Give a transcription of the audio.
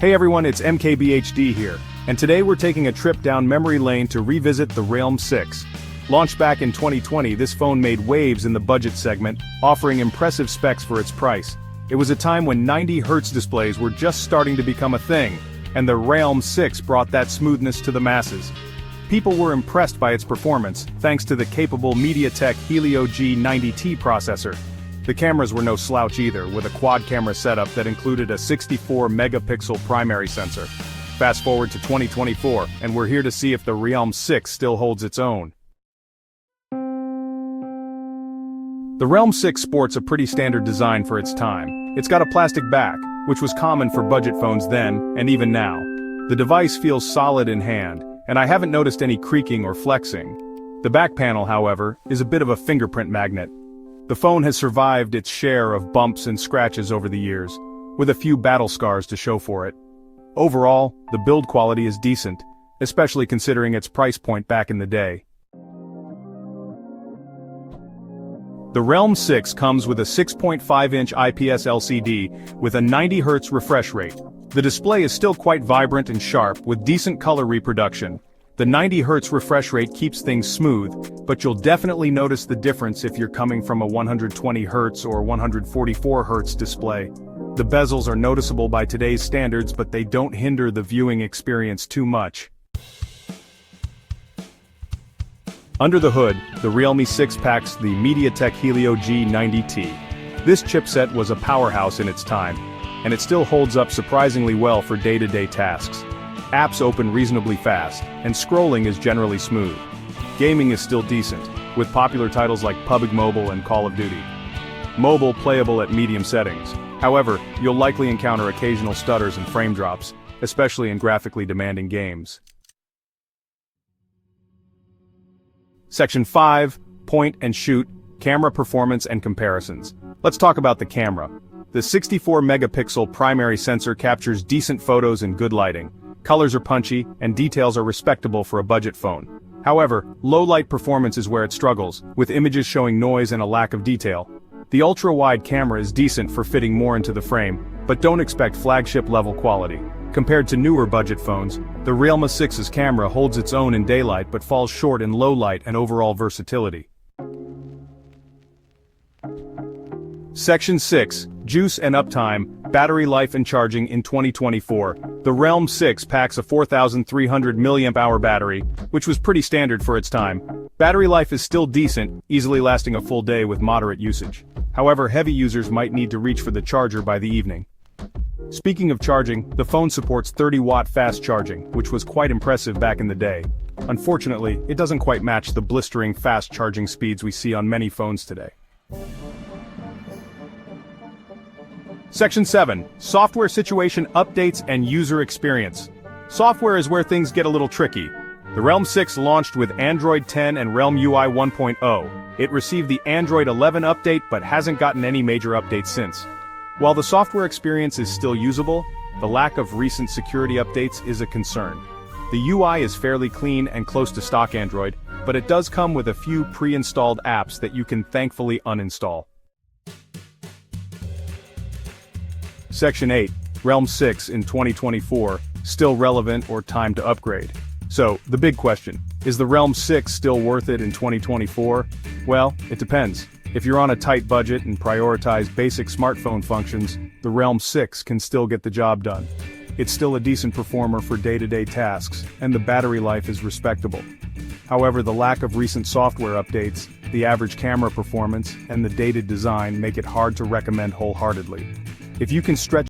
Hey everyone, it's MKBHD here, and today we're taking a trip down memory lane to revisit the Realme 6. Launched back in 2020, this phone made waves in the budget segment, offering impressive specs for its price. It was a time when 90Hz displays were just starting to become a thing, and the Realme 6 brought that smoothness to the masses. People were impressed by its performance, thanks to the capable MediaTek Helio G90T processor. The cameras were no slouch either, with a quad-camera setup that included a 64-megapixel primary sensor. Fast forward to 2024, and we're here to see if the Realme 6 still holds its own. The Realme 6 sports a pretty standard design for its time. It's got a plastic back, which was common for budget phones then, and even now. The device feels solid in hand, and I haven't noticed any creaking or flexing. The back panel, however, is a bit of a fingerprint magnet. The phone has survived its share of bumps and scratches over the years, with a few battle scars to show for it. Overall, the build quality is decent, especially considering its price point back in the day. The Realme 6 comes with a 6.5-inch IPS LCD with a 90Hz refresh rate. The display is still quite vibrant and sharp with decent color reproduction. The 90Hz refresh rate keeps things smooth, but you'll definitely notice the difference if you're coming from a 120Hz or 144Hz display. The bezels are noticeable by today's standards, but they don't hinder the viewing experience too much. Under the hood, the Realme 6 packs the MediaTek Helio G90T. This chipset was a powerhouse in its time, and it still holds up surprisingly well for day-to-day tasks. Apps open reasonably fast, and scrolling is generally smooth. Gaming is still decent, with popular titles like PUBG Mobile and Call of Duty. Mobile playable at medium settings. However, you'll likely encounter occasional stutters and frame drops, especially in graphically demanding games. Section 5, Point and Shoot, Camera Performance and Comparisons. Let's talk about the camera. The 64-megapixel primary sensor captures decent photos in good lighting. Colors are punchy, and details are respectable for a budget phone. However, low-light performance is where it struggles, with images showing noise and a lack of detail. The ultra-wide camera is decent for fitting more into the frame, but don't expect flagship-level quality. Compared to newer budget phones, the Realme 6's camera holds its own in daylight but falls short in low light and overall versatility. Section 6, Juice and Uptime, Battery Life and Charging in 2024. The Realme 6 packs a 4,300 mAh battery, which was pretty standard for its time. Battery life is still decent, easily lasting a full day with moderate usage. However, heavy users might need to reach for the charger by the evening. Speaking of charging, the phone supports 30-watt fast charging, which was quite impressive back in the day. Unfortunately, it doesn't quite match the blistering fast charging speeds we see on many phones today. Section 7, Software Situation Updates and User Experience. Software is where things get a little tricky. The Realme 6 launched with Android 10 and Realme UI 1.0. It received the Android 11 update but hasn't gotten any major updates since. While the software experience is still usable, the lack of recent security updates is a concern. The UI is fairly clean and close to stock Android, but it does come with a few pre-installed apps that you can thankfully uninstall. Section 8, Realme 6 in 2024, still relevant or time to upgrade? So, the big question, is the Realme 6 still worth it in 2024? Well, it depends. If you're on a tight budget and prioritize basic smartphone functions, the Realme 6 can still get the job done. It's still a decent performer for day-to-day tasks, and the battery life is respectable. However, the lack of recent software updates, the average camera performance, and the dated design make it hard to recommend wholeheartedly. If you can stretch